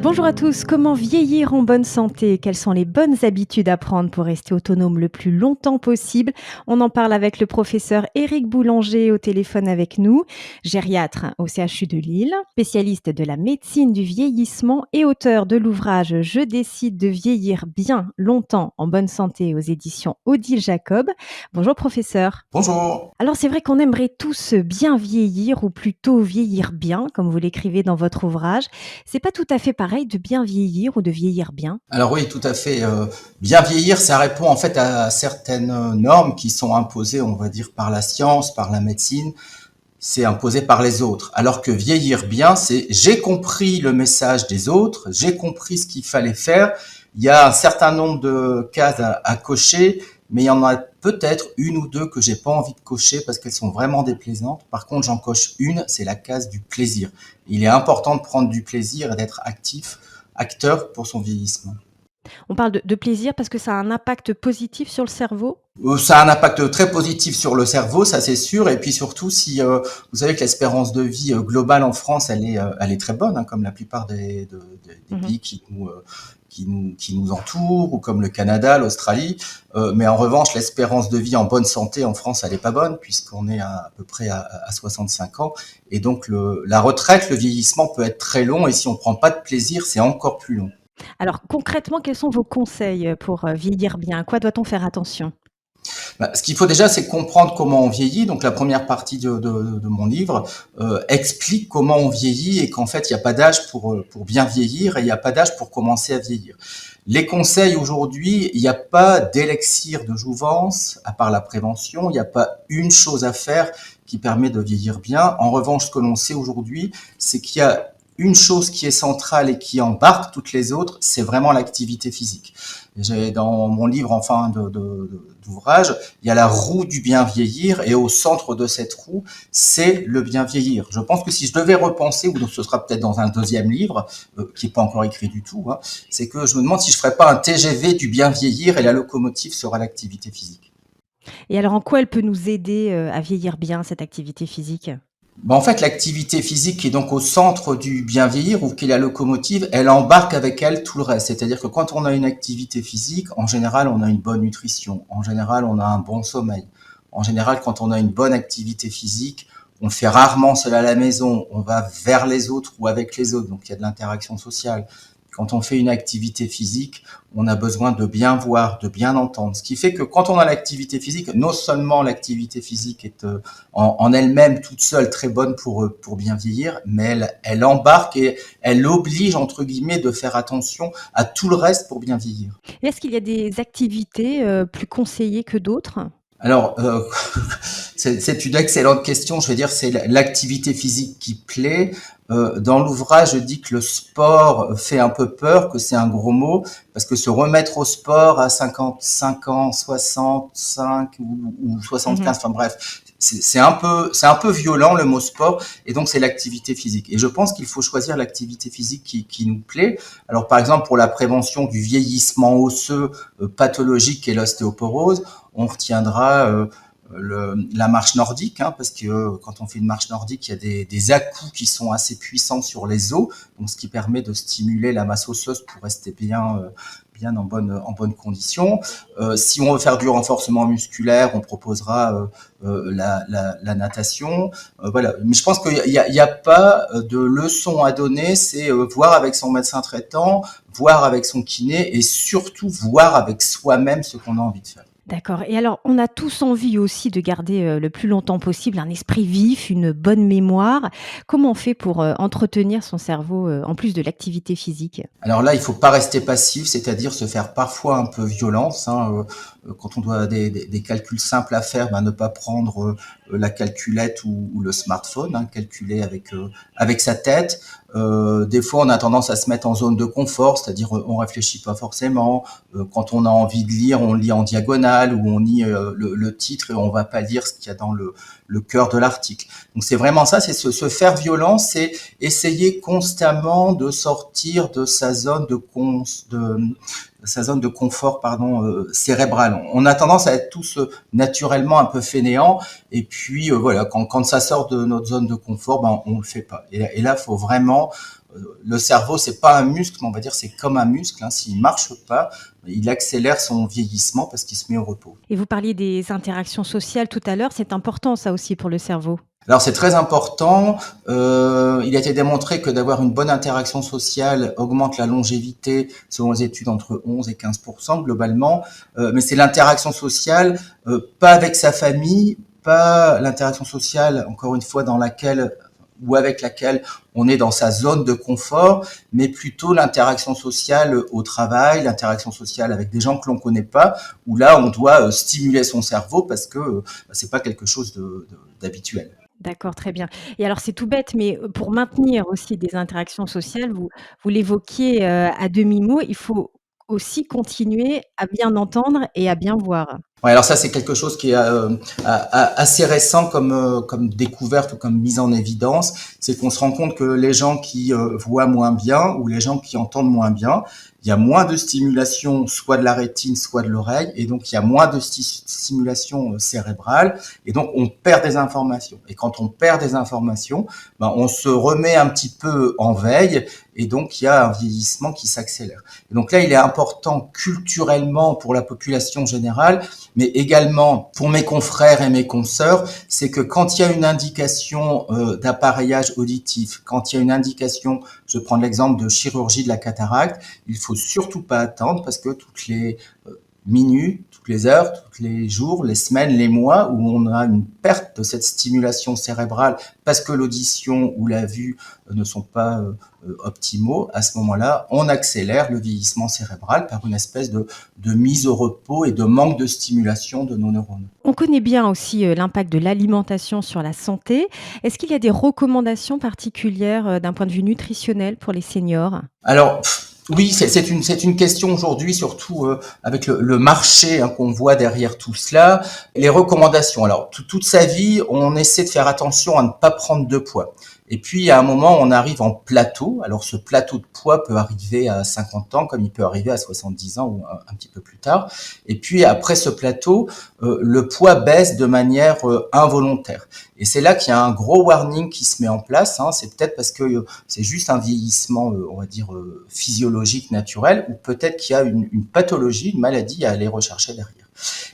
Bonjour à tous, comment vieillir en bonne santé? Quelles sont les bonnes habitudes à prendre pour rester autonome le plus longtemps possible? On en parle avec le professeur Éric Boulanger au téléphone avec nous, gériatre au CHU de Lille, spécialiste de la médecine du vieillissement et auteur de l'ouvrage Je décide de vieillir bien longtemps en bonne santé aux éditions Odile Jacob. Bonjour professeur. Bonjour. Alors c'est vrai qu'on aimerait tous bien vieillir ou plutôt vieillir bien, comme vous l'écrivez dans votre ouvrage. C'est pas tout à fait pareil de bien vieillir ou de vieillir bien. Alors oui, tout à fait. Bien vieillir, ça répond en fait à certaines normes qui sont imposées, on va dire, par la science, par la médecine. C'est imposé par les autres. Alors que vieillir bien, c'est j'ai compris le message des autres, j'ai compris ce qu'il fallait faire. Il y a un certain nombre de cases à cocher, mais il y en a peut-être une ou deux que j'ai pas envie de cocher parce qu'elles sont vraiment déplaisantes. Par contre, j'en coche une, c'est la case du plaisir. Il est important de prendre du plaisir et d'être actif, acteur pour son vieillissement. On parle de plaisir parce que ça a un impact positif sur le cerveau. Ça a un impact très positif sur le cerveau, ça c'est sûr. Et puis surtout, si vous savez que l'espérance de vie globale en France, elle est très bonne, hein, comme la plupart des Mhm. pays qui nous entourent, ou comme le Canada, l'Australie. Mais en revanche, l'espérance de vie en bonne santé en France, elle est pas bonne, puisqu'on est à peu près à 65 ans. Et donc la retraite, le vieillissement peut être très long, et si on prend pas de plaisir, c'est encore plus long. Alors concrètement, quels sont vos conseils pour vieillir bien? À quoi doit-on faire attention? Bah, ce qu'il faut déjà, c'est comprendre comment on vieillit. Donc la première partie de mon livre explique comment on vieillit et qu'en fait, il n'y a pas d'âge pour bien vieillir et il n'y a pas d'âge pour commencer à vieillir. Les conseils aujourd'hui, il n'y a pas d'élixir de jouvence, à part la prévention. Il n'y a pas une chose à faire qui permet de vieillir bien. En revanche, ce que l'on sait aujourd'hui, c'est qu'il y a une chose qui est centrale et qui embarque toutes les autres, c'est vraiment l'activité physique. J'ai dans mon livre en fin d'ouvrage, il y a la roue du bien vieillir et au centre de cette roue, c'est le bien vieillir. Je pense que si je devais repenser, ou ce sera peut-être dans un deuxième livre, qui n'est pas encore écrit du tout, hein, c'est que je me demande si je ferais pas un TGV du bien vieillir et la locomotive sera l'activité physique. Et alors en quoi elle peut nous aider à vieillir bien, cette activité physique? Ben, en fait, l'activité physique qui est donc au centre du bien vieillir ou qui est la locomotive, elle embarque avec elle tout le reste. C'est-à-dire que quand on a une activité physique, en général, on a une bonne nutrition. En général, on a un bon sommeil. En général, quand on a une bonne activité physique, on fait rarement seul à la maison. On va vers les autres ou avec les autres. Donc, il y a de l'interaction sociale. Quand on fait une activité physique, on a besoin de bien voir, de bien entendre. Ce qui fait que quand on a l'activité physique, non seulement l'activité physique est en elle-même toute seule très bonne pour bien vieillir, mais elle embarque et elle oblige, entre guillemets, de faire attention à tout le reste pour bien vieillir. Et est-ce qu'il y a des activités plus conseillées que d'autres? Alors, c'est une excellente question. Je veux dire, c'est l'activité physique qui plaît. Dans l'ouvrage, je dis que le sport fait un peu peur, que c'est un gros mot, parce que se remettre au sport à 55 ans, 65 ou Mhm. 75, enfin bref, c'est un peu violent le mot sport, et donc c'est l'activité physique. Et je pense qu'il faut choisir l'activité physique qui nous plaît. Alors par exemple, pour la prévention du vieillissement osseux pathologique et l'ostéoporose, on retiendra la marche nordique, hein, parce que quand on fait une marche nordique, il y a des à-coups qui sont assez puissants sur les os, donc ce qui permet de stimuler la masse osseuse pour rester bien en bonne condition. Si on veut faire du renforcement musculaire, on proposera la natation. Voilà. Mais je pense qu'il y a pas de leçon à donner, c'est voir avec son médecin traitant, voir avec son kiné et surtout voir avec soi-même ce qu'on a envie de faire. D'accord. Et alors, on a tous envie aussi de garder le plus longtemps possible un esprit vif, une bonne mémoire. Comment on fait pour entretenir son cerveau en plus de l'activité physique? Alors là, il faut pas rester passif, c'est-à-dire se faire parfois un peu violence. Hein, quand on doit des calculs simples à faire, ben, ne pas prendre la calculette ou le smartphone, hein, calculer avec sa tête. Des fois, on a tendance à se mettre en zone de confort, c'est-à-dire on réfléchit pas forcément. Quand on a envie de lire, on lit en diagonale ou on lit le titre et on va pas lire ce qu'il y a dans le cœur de l'article. Donc c'est vraiment ça, c'est se faire violence, c'est essayer constamment de sortir de sa zone de confort cérébral. On a tendance à être tous naturellement un peu fainéants et puis voilà, quand ça sort de notre zone de confort, ben on le fait pas. Et là, faut vraiment le cerveau, c'est pas un muscle, mais on va dire c'est comme un muscle. Hein. S'il marche pas, il accélère son vieillissement parce qu'il se met au repos. Et vous parliez des interactions sociales tout à l'heure, c'est important ça aussi pour le cerveau? Alors c'est très important. Il a été démontré que d'avoir une bonne interaction sociale augmente la longévité, selon les études, entre 11 et 15% globalement. Mais c'est l'interaction sociale, pas avec sa famille, pas l'interaction sociale, encore une fois, dans laquelle ou avec laquelle on est dans sa zone de confort, mais plutôt l'interaction sociale au travail, l'interaction sociale avec des gens que l'on connaît pas, où là on doit stimuler son cerveau parce que c'est pas quelque chose d'habituel. D'accord, très bien. Et alors c'est tout bête, mais pour maintenir aussi des interactions sociales, vous l'évoquiez, à demi-mot, il faut aussi continuer à bien entendre et à bien voir. Ouais, alors ça c'est quelque chose qui est assez récent comme découverte ou comme mise en évidence, c'est qu'on se rend compte que les gens qui voient moins bien ou les gens qui entendent moins bien, il y a moins de stimulation soit de la rétine, soit de l'oreille, et donc il y a moins de stimulation cérébrale, et donc on perd des informations. Et quand on perd des informations, ben, on se remet un petit peu en veille, et donc il y a un vieillissement qui s'accélère. Et donc là, il est important culturellement pour la population générale, mais également pour mes confrères et mes consoeurs, c'est que quand il y a une indication d'appareillage auditif, quand il y a une indication, je prends l'exemple de chirurgie de la cataracte, il faut surtout pas attendre parce que toutes les minutes, toutes les heures, tous les jours, les semaines, les mois où on a une perte de cette stimulation cérébrale parce que l'audition ou la vue ne sont pas optimaux, à ce moment-là, on accélère le vieillissement cérébral par une espèce de mise au repos et de manque de stimulation de nos neurones. On connaît bien aussi, l'impact de l'alimentation sur la santé. Est-ce qu'il y a des recommandations particulières, d'un point de vue nutritionnel pour les seniors? Alors, oui, c'est une question aujourd'hui, surtout avec le marché hein, qu'on voit derrière tout cela. Les recommandations. Alors, toute sa vie, on essaie de faire attention à ne pas prendre de poids. Et puis, à un moment, on arrive en plateau. Alors, ce plateau de poids peut arriver à 50 ans, comme il peut arriver à 70 ans ou un petit peu plus tard. Et puis, après ce plateau, le poids baisse de manière involontaire. Et c'est là qu'il y a un gros warning qui se met en place. Hein. C'est peut-être parce que c'est juste un vieillissement, on va dire, physiologique, naturel, ou peut-être qu'il y a une pathologie, une maladie à aller rechercher derrière.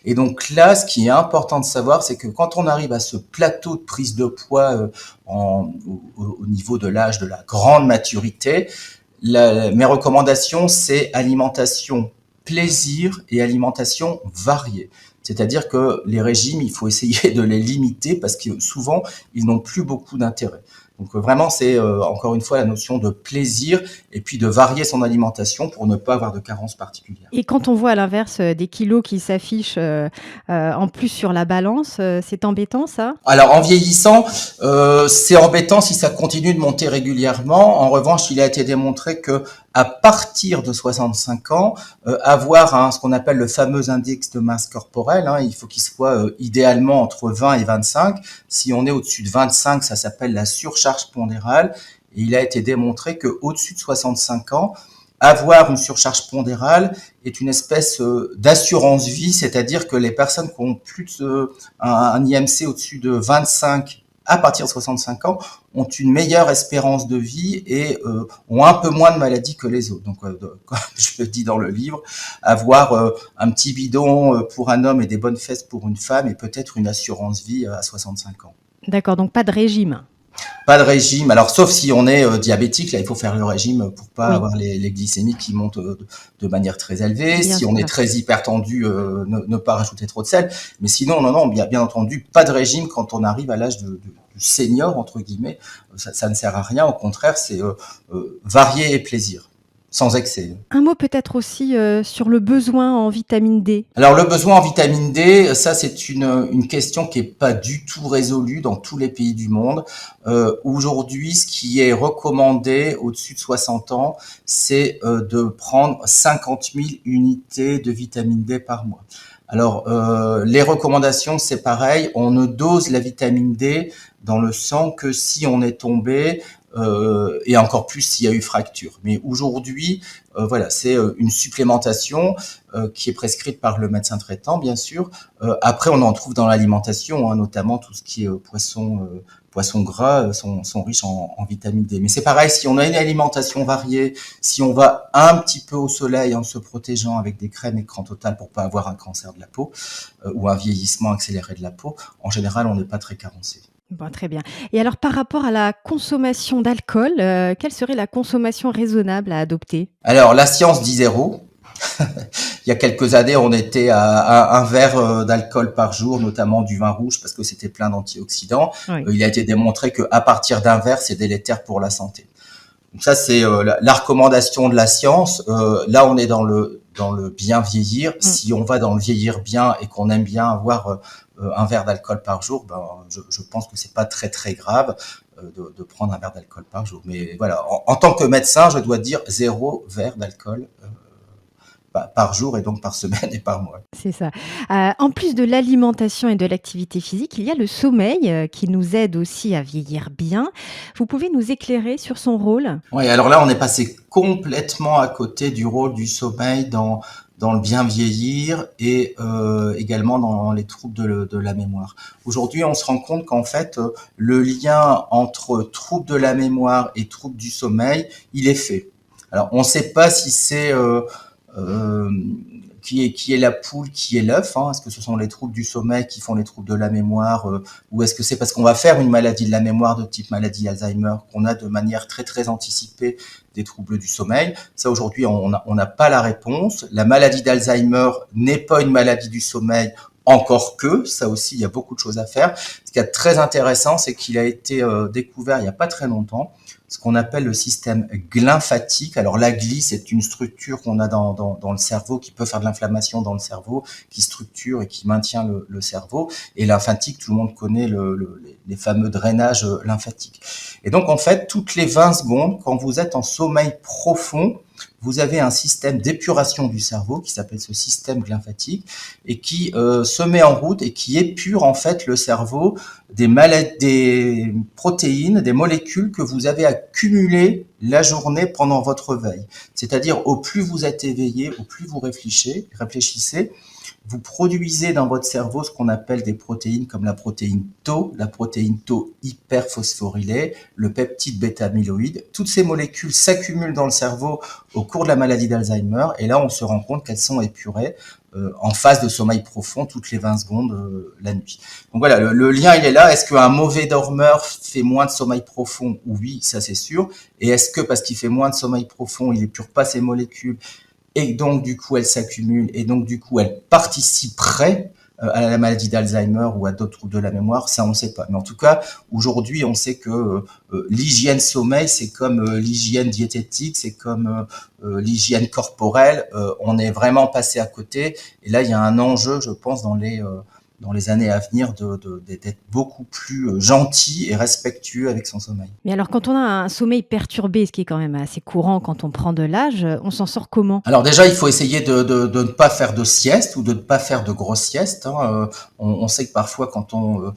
Et donc là, ce qui est important de savoir, c'est que quand on arrive à ce plateau de prise de poids au niveau de l'âge de la grande maturité, mes recommandations, c'est alimentation plaisir et alimentation variée. C'est-à-dire que les régimes, il faut essayer de les limiter parce que souvent, ils n'ont plus beaucoup d'intérêt. Donc vraiment, c'est encore une fois la notion de plaisir et puis de varier son alimentation pour ne pas avoir de carence particulière. Et quand on voit à l'inverse, des kilos qui s'affichent, en plus sur la balance, c'est embêtant ça? Alors en vieillissant, c'est embêtant si ça continue de monter régulièrement. En revanche, il a été démontré que à partir de 65 ans, avoir ce qu'on appelle le fameux index de masse corporelle, hein, il faut qu'il soit idéalement entre 20 et 25. Si on est au-dessus de 25, ça s'appelle la surcharge pondérale. Et il a été démontré qu'au-dessus de 65 ans, avoir une surcharge pondérale est une espèce d'assurance vie, c'est-à-dire que les personnes qui ont plus un IMC au-dessus de 25 à partir de 65 ans ont une meilleure espérance de vie et ont un peu moins de maladies que les autres. Donc, comme je le dis dans le livre, avoir un petit bidon pour un homme et des bonnes fesses pour une femme et peut-être une assurance vie à 65 ans. D'accord, donc pas de régime? Pas de régime, alors sauf si on est diabétique, là il faut faire le régime pour pas Oui, avoir les glycémies qui montent de manière très élevée. bien Si on est sûr. très hypertendu, ne pas rajouter trop de sel. Mais sinon, non, bien entendu, pas de régime quand on arrive à l'âge du senior, entre guillemets. Ça ne sert à rien, au contraire, c'est varier et plaisir, sans excès. Un mot peut-être aussi, sur le besoin en vitamine D? Alors le besoin en vitamine D, ça c'est une question qui est pas du tout résolue dans tous les pays du monde. Aujourd'hui, ce qui est recommandé au-dessus de 60 ans, c'est de prendre 50 000 unités de vitamine D par mois. Alors les recommandations, c'est pareil, on ne dose la vitamine D dans le sang que si on est tombé, et encore plus s'il y a eu fracture. Mais aujourd'hui, voilà, c'est une supplémentation qui est prescrite par le médecin traitant, bien sûr. Après, on en trouve dans l'alimentation, hein, notamment tout ce qui est poissons gras sont riches en vitamine D. Mais c'est pareil, si on a une alimentation variée, si on va un petit peu au soleil en se protégeant avec des crèmes écran total pour pas avoir un cancer de la peau ou un vieillissement accéléré de la peau, en général, on n'est pas très carencé. Bon, très bien. Et alors par rapport à la consommation d'alcool, quelle serait la consommation raisonnable à adopter? Alors, la science dit zéro. Il y a quelques années, on était à un verre d'alcool par jour, notamment du vin rouge, parce que c'était plein d'antioxydants. Oui. Il a été démontré qu'à partir d'un verre, c'est délétère pour la santé. Donc ça, c'est la recommandation de la science. Là, on est dans le bien vieillir. Mmh. Si on va dans le vieillir bien et qu'on aime bien avoir un verre d'alcool par jour, ben, je pense que c'est pas très très grave de prendre un verre d'alcool par jour. Mais voilà, en tant que médecin, je dois dire 0 verre d'alcool par jour et donc par semaine et par mois. C'est ça. En plus de l'alimentation et de l'activité physique, il y a le sommeil, qui nous aide aussi à vieillir bien. Vous pouvez nous éclairer sur son rôle? Oui, alors là, on est passé complètement à côté du rôle du sommeil dans le bien vieillir et également dans les troubles de la mémoire. Aujourd'hui, on se rend compte qu'en fait, le lien entre troubles de la mémoire et troubles du sommeil, il est fait. Alors, on ne sait pas si c'est euh, qui est la poule, qui est l'œuf, hein. Est-ce que ce sont les troubles du sommeil qui font les troubles de la mémoire, ou est-ce que c'est parce qu'on va faire une maladie de la mémoire de type maladie Alzheimer qu'on a de manière très très anticipée des troubles du sommeil? Ça, aujourd'hui, on n'a pas la réponse. La maladie d'Alzheimer n'est pas une maladie du sommeil, encore que, ça aussi, il y a beaucoup de choses à faire. Ce qui est très intéressant, c'est qu'il a été découvert il n'y a pas très longtemps, ce qu'on appelle le système glymphatique. Alors la gly, c'est une structure qu'on a dans le cerveau qui peut faire de l'inflammation dans le cerveau, qui structure et qui maintient le cerveau. Et lymphatique, tout le monde connaît les fameux drainages lymphatiques. Et donc en fait, toutes les 20 secondes, quand vous êtes en sommeil profond, vous avez un système d'épuration du cerveau qui s'appelle ce système glymphatique et qui se met en route et qui épure en fait le cerveau des protéines, des molécules que vous avez accumulées la journée pendant votre veille. C'est-à-dire au plus vous êtes éveillé, au plus vous réfléchissez, vous produisez dans votre cerveau ce qu'on appelle des protéines comme la protéine Tau hyperphosphorylée, le peptide bêta-amyloïde. Toutes ces molécules s'accumulent dans le cerveau au cours de la maladie d'Alzheimer et là on se rend compte qu'elles sont épurées en phase de sommeil profond toutes les 20 secondes la nuit. Donc voilà, le lien il est là. Est-ce qu'un mauvais dormeur fait moins de sommeil profond? Oui, ça c'est sûr. Et est-ce que parce qu'il fait moins de sommeil profond, il épure pas ces molécules et donc du coup elles s'accumulent et donc du coup elles participeraient à la maladie d'Alzheimer ou à d'autres troubles de la mémoire? Ça on ne sait pas. Mais en tout cas, aujourd'hui on sait que l'hygiène sommeil, c'est comme l'hygiène diététique, c'est comme l'hygiène corporelle. On est vraiment passé à côté et là il y a un enjeu, je pense, dans les années à venir d'être beaucoup plus gentil et respectueux avec son sommeil. Mais alors quand on a un sommeil perturbé, ce qui est quand même assez courant quand on prend de l'âge, on s'en sort comment? Alors déjà, il faut essayer de ne pas faire de sieste ou de ne pas faire de grosses siestes, hein. On sait que parfois, quand on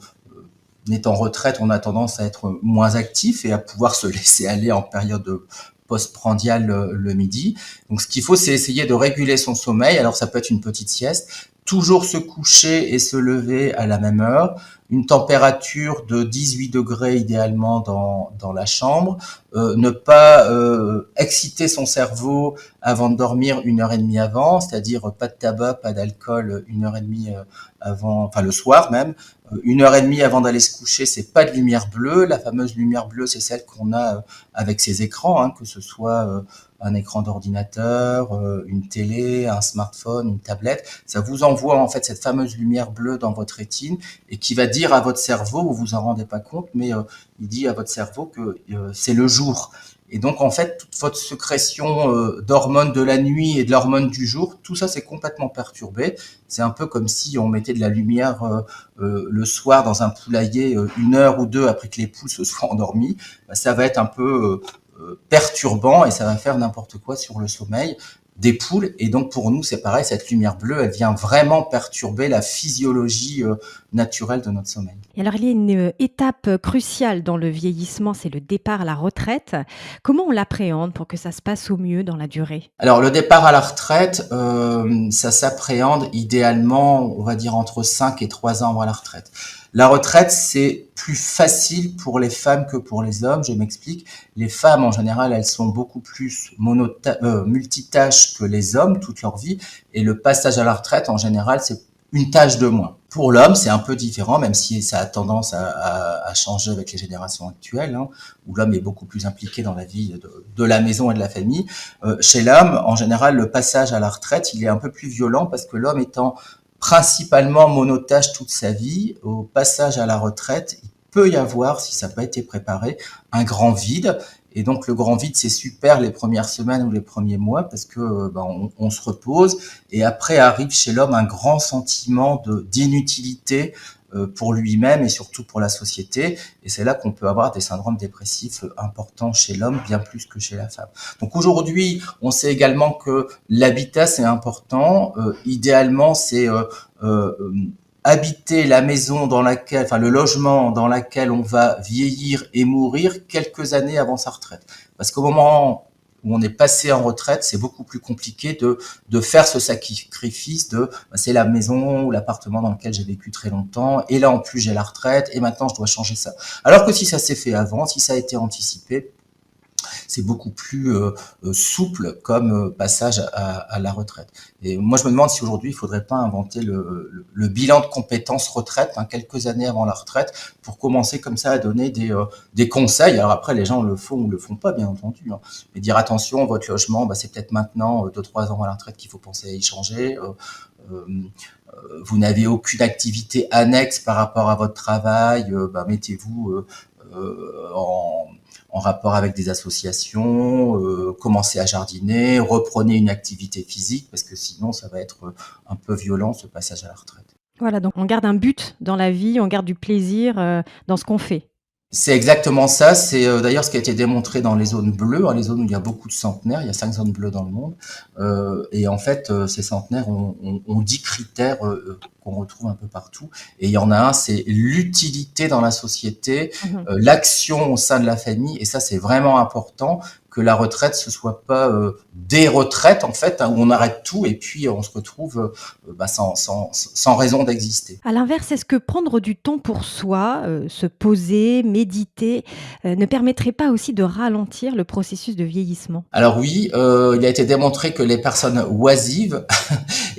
est en retraite, on a tendance à être moins actif et à pouvoir se laisser aller en période postprandiale le midi. Donc ce qu'il faut, c'est essayer de réguler son sommeil. Alors ça peut être une petite sieste, toujours se coucher et se lever à la même heure, une température de 18 degrés idéalement dans la chambre, ne pas exciter son cerveau avant de dormir 1 heure et demie avant, c'est-à-dire pas de tabac, pas d'alcool 1 heure et demie avant, enfin le soir même. 1 heure et demie avant d'aller se coucher, c'est pas de lumière bleue. La fameuse lumière bleue, c'est celle qu'on a avec ces écrans, hein, que ce soit un écran d'ordinateur, une télé, un smartphone, une tablette. Ça vous envoie en fait cette fameuse lumière bleue dans votre rétine et qui va dire à votre cerveau, vous vous en rendez pas compte, mais il dit à votre cerveau que c'est le jour. Et donc en fait, toute votre sécrétion d'hormones de la nuit et de l'hormone du jour, tout ça c'est complètement perturbé. C'est un peu comme si on mettait de la lumière le soir dans un poulailler 1 heure ou 2 après que les poules se soient endormies. Ça va être un peu perturbant et ça va faire n'importe quoi sur le sommeil. des poules. Et donc pour nous, c'est pareil, cette lumière bleue, elle vient vraiment perturber la physiologie naturelle de notre sommeil. Et alors, il y a une étape cruciale dans le vieillissement, c'est le départ à la retraite. Comment on l'appréhende pour que ça se passe au mieux dans la durée? Alors le départ à la retraite, ça s'appréhende idéalement, on va dire entre 5 et 3 ans avant la retraite. La retraite, c'est plus facile pour les femmes que pour les hommes, je m'explique. Les femmes, en général, elles sont beaucoup plus multitâches que les hommes toute leur vie, et le passage à la retraite, en général, c'est une tâche de moins. Pour l'homme, c'est un peu différent, même si ça a tendance à changer avec les générations actuelles, hein, où l'homme est beaucoup plus impliqué dans la vie de la maison et de la famille. Chez l'homme, en général, le passage à la retraite, il est un peu plus violent parce que l'homme étant principalement monotache toute sa vie, au passage à la retraite, il peut y avoir, si ça n'a pas été préparé, un grand vide. Et donc le grand vide, c'est super les premières semaines ou les premiers mois parce que on se repose. Et après arrive chez l'homme un grand sentiment d'inutilité pour lui-même et surtout pour la société. Et c'est là qu'on peut avoir des syndromes dépressifs importants chez l'homme, bien plus que chez la femme. Donc aujourd'hui, on sait également que l'habitat, c'est important. Idéalement, c'est euh, habiter la maison dans laquelle, enfin le logement dans lequel on va vieillir et mourir quelques années avant sa retraite. Parce qu'au moment où on est passé en retraite, c'est beaucoup plus compliqué de faire ce sacrifice de c'est la maison ou l'appartement dans lequel j'ai vécu très longtemps, et là en plus j'ai la retraite, et maintenant je dois changer ça. Alors que si ça s'est fait avant, si ça a été anticipé, c'est beaucoup plus souple comme passage à la retraite. Et moi, je me demande si aujourd'hui, il ne faudrait pas inventer le bilan de compétences retraite, hein, quelques années avant la retraite, pour commencer comme ça à donner des conseils. Alors après, les gens le font ou le font pas, bien entendu. Hein. Mais dire attention, votre logement, c'est peut-être maintenant, 2-3 ans à la retraite, qu'il faut penser à y changer. Euh, vous n'avez aucune activité annexe par rapport à votre travail, mettez-vous en rapport avec des associations, commencez à jardiner, reprenez une activité physique, parce que sinon ça va être un peu violent ce passage à la retraite. Voilà, donc on garde un but dans la vie, on garde du plaisir, dans ce qu'on fait. C'est exactement ça. C'est d'ailleurs ce qui a été démontré dans les zones bleues, hein, les zones où il y a beaucoup de centenaires. Il y a 5 zones bleues dans le monde. Et en fait, ces centenaires ont 10 critères qu'on retrouve un peu partout. Et il y en a un, c'est l'utilité dans la société, Mmh. l'action au sein de la famille. Et ça, c'est vraiment important que la retraite, ce soit pas des retraites, en fait, hein, où on arrête tout et puis on se retrouve sans raison d'exister. À l'inverse, est-ce que prendre du temps pour soi, se poser, méditer, ne permettrait pas aussi de ralentir le processus de vieillissement? Alors oui, il a été démontré que les personnes oisives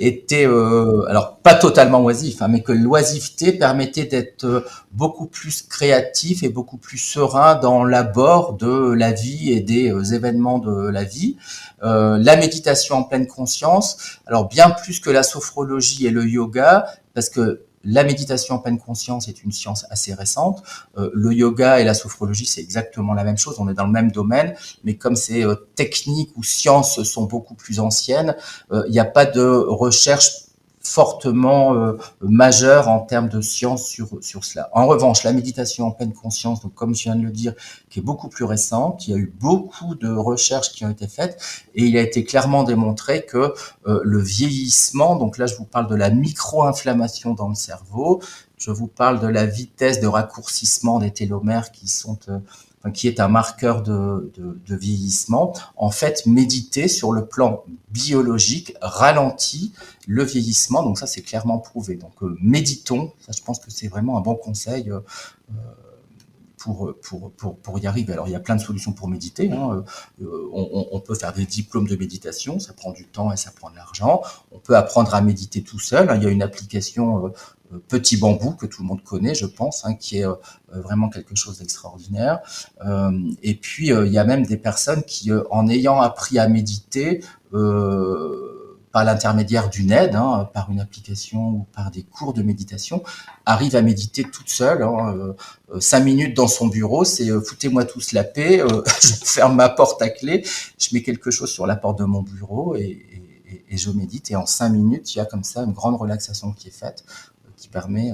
étaient, alors pas totalement oisifs, hein, mais que l'oisiveté permettait d'être beaucoup plus créatif et beaucoup plus serein dans l'abord de la vie et des événements de la vie. La méditation en pleine conscience, alors bien plus que la sophrologie et le yoga, parce que la méditation en pleine conscience est une science assez récente. Le yoga et la sophrologie, c'est exactement la même chose. On est dans le même domaine, mais comme ces techniques ou sciences sont beaucoup plus anciennes, il n'y a pas de recherche fortement majeure en termes de science sur cela. En revanche, la méditation en pleine conscience, donc comme je viens de le dire, qui est beaucoup plus récente, il y a eu beaucoup de recherches qui ont été faites et il a été clairement démontré que le vieillissement, donc là je vous parle de la micro-inflammation dans le cerveau, je vous parle de la vitesse de raccourcissement des télomères qui est un marqueur de vieillissement. En fait, méditer sur le plan biologique ralentit le vieillissement, donc ça c'est clairement prouvé. Donc méditons, ça je pense que c'est vraiment un bon conseil pour y arriver. Alors il y a plein de solutions pour méditer. Hein. On peut faire des diplômes de méditation, ça prend du temps et ça prend de l'argent. On peut apprendre à méditer tout seul. Hein. Il y a une application Petit Bambou que tout le monde connaît, je pense, hein, qui est vraiment quelque chose d'extraordinaire. Et puis il y a même des personnes qui, en ayant appris à méditer, par l'intermédiaire d'une aide, hein, par une application ou par des cours de méditation, arrivent à méditer toute seule. Hein, 5 minutes dans son bureau, c'est foutez-moi tous la paix, je ferme ma porte à clé, je mets quelque chose sur la porte de mon bureau et je médite. Et en 5 minutes, il y a comme ça une grande relaxation qui est faite, qui permet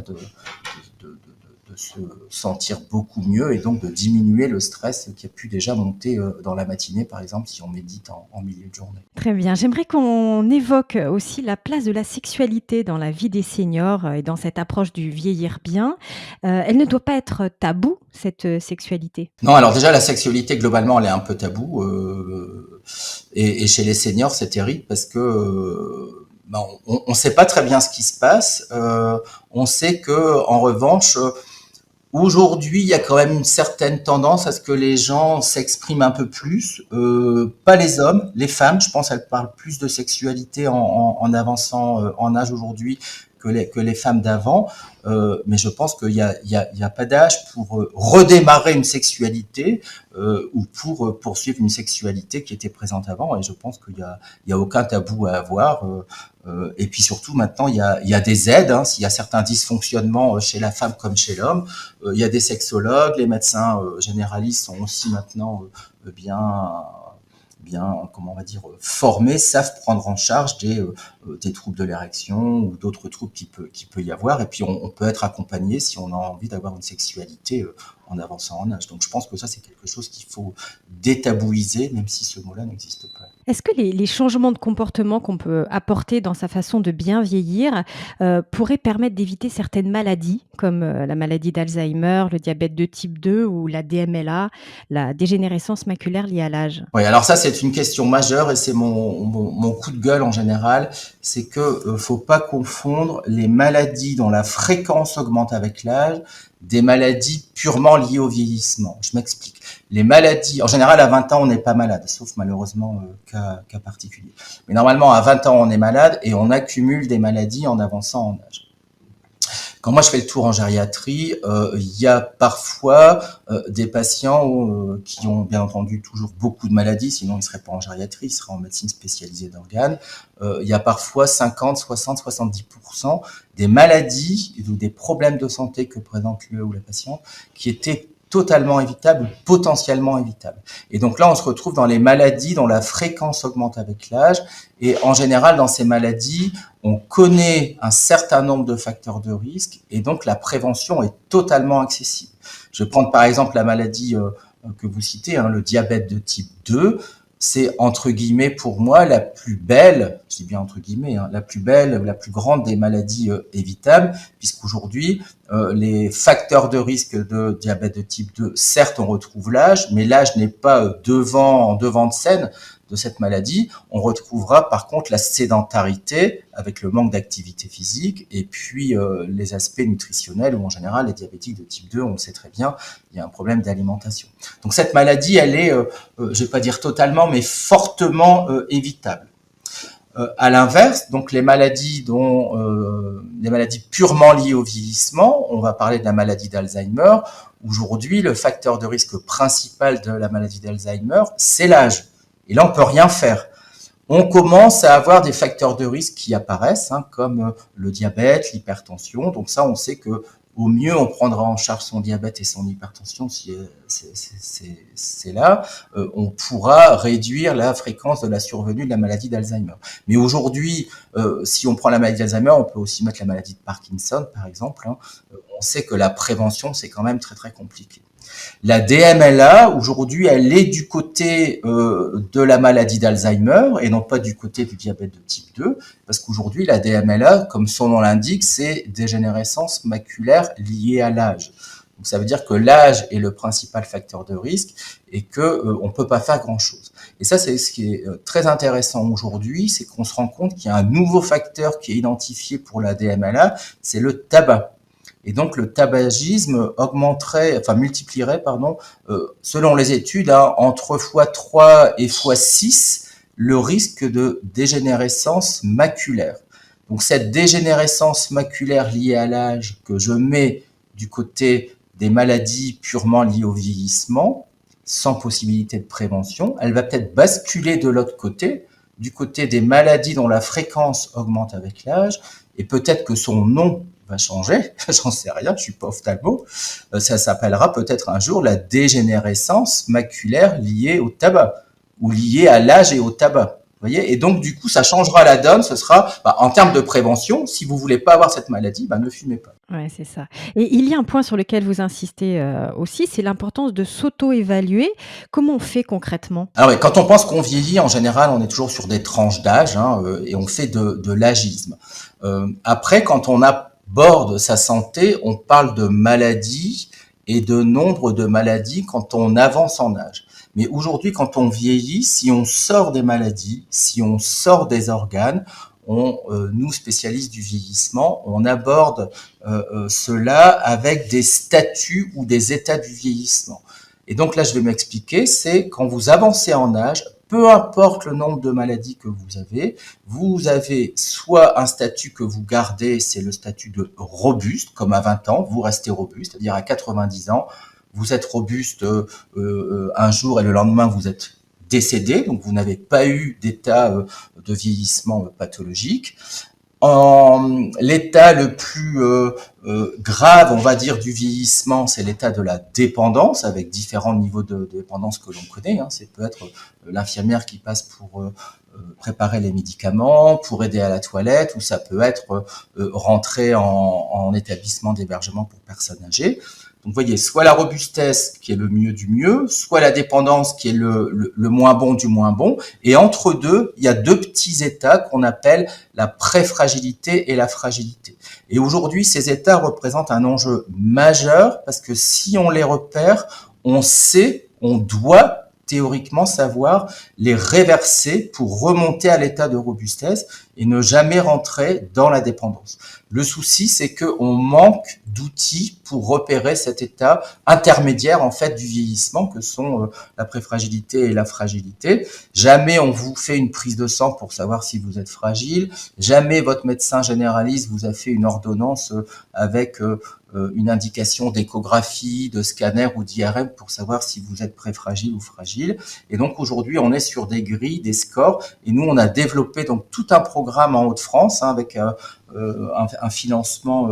de se sentir beaucoup mieux et donc de diminuer le stress qui a pu déjà monter dans la matinée, par exemple, si on médite en milieu de journée. Très bien. J'aimerais qu'on évoque aussi la place de la sexualité dans la vie des seniors, et dans cette approche du vieillir bien. Elle ne doit pas être taboue, cette, sexualité? Non, alors déjà, la sexualité, globalement, elle est un peu taboue. Et chez les seniors, c'est terrible parce que ben, on ne sait pas très bien ce qui se passe. On sait que, en revanche, aujourd'hui, il y a quand même une certaine tendance à ce que les gens s'expriment un peu plus. Pas les hommes, les femmes, je pense, elles parlent plus de sexualité en avançant en âge aujourd'hui que les femmes d'avant. Mais je pense qu'il y a pas d'âge pour redémarrer une sexualité ou pour poursuivre une sexualité qui était présente avant. Et je pense il y a aucun tabou à avoir. Et puis surtout, maintenant, il y a des aides. Hein, s'il y a certains dysfonctionnements chez la femme comme chez l'homme, il y a des sexologues, les médecins généralistes sont aussi maintenant bien comment on va dire, formés, savent prendre en charge des troubles de l'érection ou d'autres troubles qui peut y avoir. Et puis on peut être accompagné si on a envie d'avoir une sexualité en avançant en âge. Donc je pense que ça, c'est quelque chose qu'il faut détabouiser, même si ce mot-là n'existe pas. Est-ce que les changements de comportement qu'on peut apporter dans sa façon de bien vieillir, pourraient permettre d'éviter certaines maladies comme, la maladie d'Alzheimer, le diabète de type 2 ou la DMLA, la dégénérescence maculaire liée à l'âge? Oui, alors ça, c'est une question majeure et c'est mon coup de gueule en général. C'est que faut pas confondre les maladies dont la fréquence augmente avec l'âge des maladies purement liées au vieillissement. Je m'explique. Les maladies, en général, à 20 ans, on n'est pas malade, sauf malheureusement cas particulier. Mais normalement, à 20 ans, on est malade et on accumule des maladies en avançant en âge. Quand moi je fais le tour en gériatrie, il y a parfois des patients qui ont bien entendu toujours beaucoup de maladies, sinon ils ne seraient pas en gériatrie, ils seraient en médecine spécialisée d'organes. Il y a parfois 50, 60, 70% des maladies ou des problèmes de santé que présente le ou la patiente qui étaient totalement évitables, potentiellement évitables. Et donc là, on se retrouve dans les maladies dont la fréquence augmente avec l'âge. Et en général, dans ces maladies, on connaît un certain nombre de facteurs de risque et donc la prévention est totalement accessible. Je vais prendre par exemple la maladie que vous citez, hein, le diabète de type 2. C'est entre guillemets pour moi la plus belle, je dis bien entre guillemets, hein, la plus belle, la plus grande des maladies évitables, puisqu'aujourd'hui les facteurs de risque de diabète de type 2, certes on retrouve l'âge, mais l'âge n'est pas devant de scène de cette maladie. On retrouvera par contre la sédentarité avec le manque d'activité physique et puis les aspects nutritionnels où en général les diabétiques de type 2, on le sait très bien, il y a un problème d'alimentation. Donc cette maladie, elle est, je vais pas dire totalement, mais fortement évitable. À l'inverse, donc les maladies les maladies purement liées au vieillissement, on va parler de la maladie d'Alzheimer. Aujourd'hui, le facteur de risque principal de la maladie d'Alzheimer, c'est l'âge. Et là, on peut rien faire. On commence à avoir des facteurs de risque qui apparaissent, hein, comme le diabète, l'hypertension. Donc ça, on sait que au mieux, on prendra en charge son diabète et son hypertension si c'est là. On pourra réduire la fréquence de la survenue de la maladie d'Alzheimer. Mais aujourd'hui, si on prend la maladie d'Alzheimer, on peut aussi mettre la maladie de Parkinson, par exemple. Hein. On sait que la prévention, c'est quand même très très compliqué. La DMLA, aujourd'hui, elle est du côté de la maladie d'Alzheimer et non pas du côté du diabète de type 2, parce qu'aujourd'hui, la DMLA, comme son nom l'indique, c'est dégénérescence maculaire liée à l'âge. Donc ça veut dire que l'âge est le principal facteur de risque et on peut pas faire grand-chose. Et ça, c'est ce qui est très intéressant aujourd'hui, c'est qu'on se rend compte qu'il y a un nouveau facteur qui est identifié pour la DMLA, c'est le tabac. Et donc le tabagisme multiplierait, selon les études, hein, entre x3 et x6 le risque de dégénérescence maculaire. Donc cette dégénérescence maculaire liée à l'âge que je mets du côté des maladies purement liées au vieillissement, sans possibilité de prévention, elle va peut-être basculer de l'autre côté, du côté des maladies dont la fréquence augmente avec l'âge, et peut-être que son nom va changer, j'en sais rien, je suis pas ophtalmo, ça s'appellera peut-être un jour la dégénérescence maculaire liée au tabac, ou liée à l'âge et au tabac. Vous voyez, et donc du coup, ça changera la donne. Ce sera, en termes de prévention, si vous voulez pas avoir cette maladie, ne fumez pas. Ouais, c'est ça et il y a un point sur lequel vous insistez, aussi, c'est l'importance de s'auto-évaluer. Comment on fait concrètement? Alors oui, quand on pense qu'on vieillit, en général, on est toujours sur des tranches d'âge, hein, et on fait de l'agisme. Après, quand on aborde sa santé, on parle de maladies et de nombre de maladies quand on avance en âge. Mais aujourd'hui, quand on vieillit, si on sort des maladies, si on sort des organes, nous spécialistes du vieillissement, on aborde cela avec des statuts ou des états du vieillissement. Et donc là, je vais m'expliquer, c'est quand vous avancez en âge, peu importe le nombre de maladies que vous avez soit un statut que vous gardez, c'est le statut de robuste, comme à 20 ans, vous restez robuste, c'est-à-dire à 90 ans, vous êtes robuste un jour et le lendemain, vous êtes décédé, donc vous n'avez pas eu d'état de vieillissement pathologique. En l'état le plus grave, on va dire, du vieillissement, c'est l'état de la dépendance, avec différents niveaux de dépendance que l'on connaît. Hein. C'est peut-être l'infirmière qui passe pour préparer les médicaments, pour aider à la toilette, ou ça peut être rentrer en établissement d'hébergement pour personnes âgées. Donc, vous voyez, soit la robustesse qui est le mieux du mieux, soit la dépendance qui est le moins bon du moins bon. Et entre deux, il y a deux petits états qu'on appelle la préfragilité et la fragilité. Et aujourd'hui, ces états représentent un enjeu majeur parce que si on les repère, on sait, on doit théoriquement savoir les réverser pour remonter à l'état de robustesse et ne jamais rentrer dans la dépendance. Le souci, c'est qu'on manque d'outils pour repérer cet état intermédiaire en fait du vieillissement que sont la préfragilité et la fragilité. Jamais on vous fait une prise de sang pour savoir si vous êtes fragile. Jamais votre médecin généraliste vous a fait une ordonnance avec une indication d'échographie, de scanner ou d'IRM pour savoir si vous êtes préfragile ou fragile. Et donc aujourd'hui, on est sur des grilles, des scores, et nous, on a développé donc tout un programme en Hauts-de-France avec un financement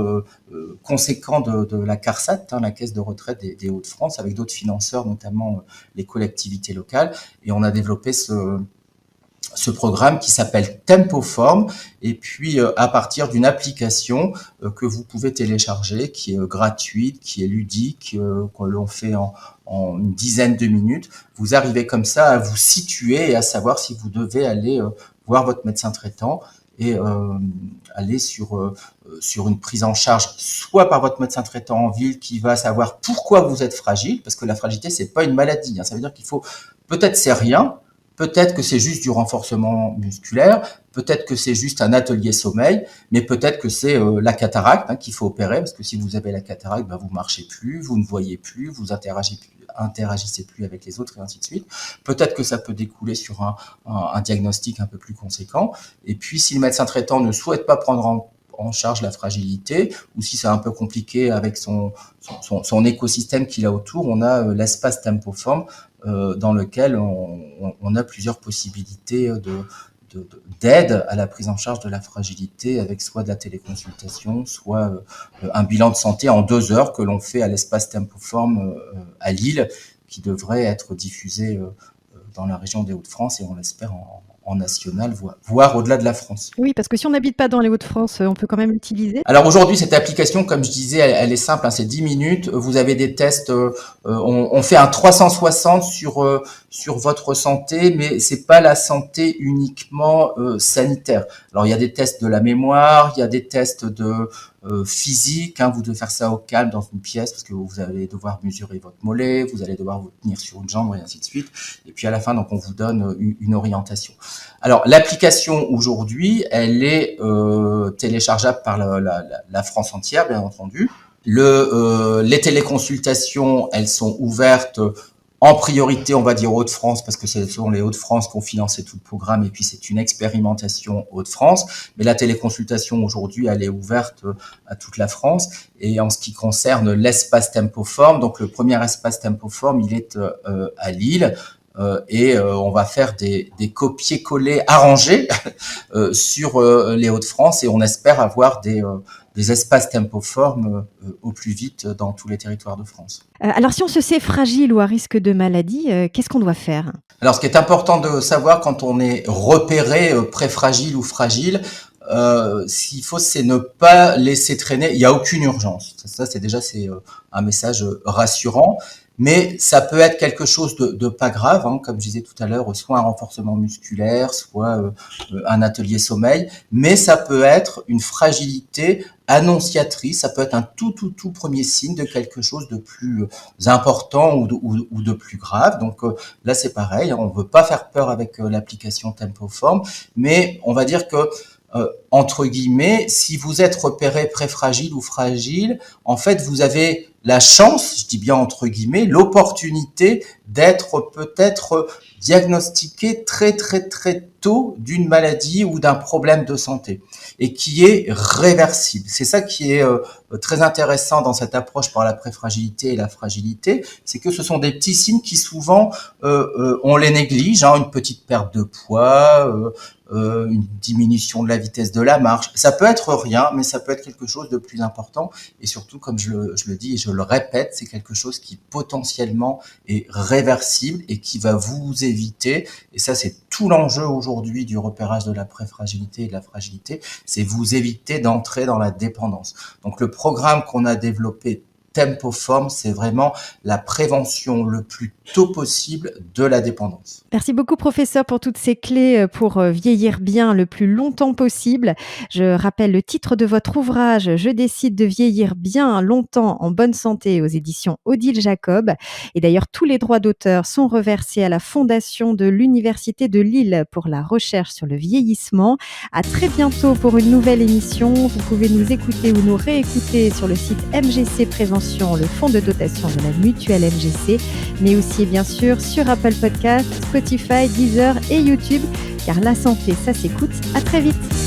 conséquent de la CARSAT, la Caisse de retraite des Hauts-de-France, avec d'autres financeurs, notamment les collectivités locales. Et on a développé ce programme qui s'appelle Tempoform, et puis à partir d'une application que vous pouvez télécharger, qui est gratuite, qui est ludique, que l'on fait en une dizaine de minutes, vous arrivez comme ça à vous situer et à savoir si vous devez aller voir votre médecin traitant et aller sur une prise en charge, soit par votre médecin traitant en ville qui va savoir pourquoi vous êtes fragile, parce que la fragilité, c'est pas une maladie, hein, ça veut dire qu'il faut, peut-être c'est rien, peut-être que c'est juste du renforcement musculaire, peut-être que c'est juste un atelier sommeil, mais peut-être que c'est la cataracte qu'il faut opérer, parce que si vous avez la cataracte, vous marchez plus, vous ne voyez plus, vous interagissez plus avec les autres et ainsi de suite. Peut-être que ça peut découler sur un diagnostic un peu plus conséquent. Et puis, si le médecin traitant ne souhaite pas prendre en charge la fragilité, ou si c'est un peu compliqué avec son écosystème qu'il a autour, on a l'espace Tempoform dans lequel on a plusieurs possibilités d'aide à la prise en charge de la fragilité avec soit de la téléconsultation, soit un bilan de santé en 2 heures que l'on fait à l'espace Tempoform à Lille, qui devrait être diffusé dans la région des Hauts-de-France et on l'espère en national, voire au-delà de la France. Oui, parce que si on n'habite pas dans les Hauts-de-France, on peut quand même l'utiliser? Alors aujourd'hui, cette application, comme je disais, elle est simple, c'est 10 minutes. Vous avez des tests, on fait un 360 sur votre santé, mais c'est pas la santé uniquement sanitaire. Alors il y a des tests de la mémoire, il y a des tests de physique, vous devez faire ça au calme dans une pièce parce que vous allez devoir mesurer votre mollet, vous allez devoir vous tenir sur une jambe et ainsi de suite. Et puis à la fin, donc on vous donne une orientation. Alors l'application aujourd'hui, elle est téléchargeable par la France entière, bien entendu. Les téléconsultations, elles sont ouvertes en priorité, on va dire Hauts-de-France, parce que ce sont les Hauts-de-France qui ont financé tout le programme, et puis c'est une expérimentation Hauts-de-France. Mais la téléconsultation, aujourd'hui, elle est ouverte à toute la France. Et en ce qui concerne l'espace Tempoform, donc le premier espace Tempoform, il est à Lille. Et on va faire des copier-coller arrangés sur les Hauts-de-France, et on espère avoir des espaces Tempoform au plus vite dans tous les territoires de France. Alors si on se sait fragile ou à risque de maladie, qu'est-ce qu'on doit faire? Alors, ce qui est important de savoir quand on est repéré préfragile ou fragile, ce qu'il faut, c'est ne pas laisser traîner. Il n'y a aucune urgence. Ça c'est un message rassurant. Mais ça peut être quelque chose de pas grave, hein, comme je disais tout à l'heure, soit un renforcement musculaire, soit un atelier sommeil. Mais ça peut être une fragilité annonciatrice. Ça peut être un tout premier signe de quelque chose de plus important ou de plus grave. Donc là, c'est pareil. On veut pas faire peur avec l'application Tempoform, mais on va dire que entre guillemets, si vous êtes repéré préfragile ou fragile, en fait, vous avez la chance, je dis bien entre guillemets, l'opportunité d'être peut-être diagnostiqué très tôt d'une maladie ou d'un problème de santé et qui est réversible. C'est ça qui est très intéressant dans cette approche par la préfragilité et la fragilité, c'est que ce sont des petits signes qui souvent on les néglige, hein, une petite perte de poids, une diminution de la vitesse de la marche. Ça peut être rien, mais ça peut être quelque chose de plus important. Et surtout, comme je le dis et je le répète, c'est quelque chose qui potentiellement est réversible et qui va vous éviter, et ça c'est tout l'enjeu aujourd'hui du repérage de la préfragilité et de la fragilité, c'est vous éviter d'entrer dans la dépendance. Donc le programme qu'on a développé Tempoform, c'est vraiment la prévention le plus tôt possible de la dépendance. Merci beaucoup professeur pour toutes ces clés pour vieillir bien le plus longtemps possible. Je rappelle le titre de votre ouvrage Je décide de vieillir bien longtemps en bonne santé aux éditions Odile Jacob. Et d'ailleurs, tous les droits d'auteur sont reversés à la Fondation de l'Université de Lille pour la recherche sur le vieillissement. À très bientôt pour une nouvelle émission. Vous pouvez nous écouter ou nous réécouter sur le site MGC Prévention, le fonds de dotation de la mutuelle MGC, mais aussi bien sûr sur Apple Podcasts, Spotify, Deezer et YouTube, car la santé, ça s'écoute. À très vite.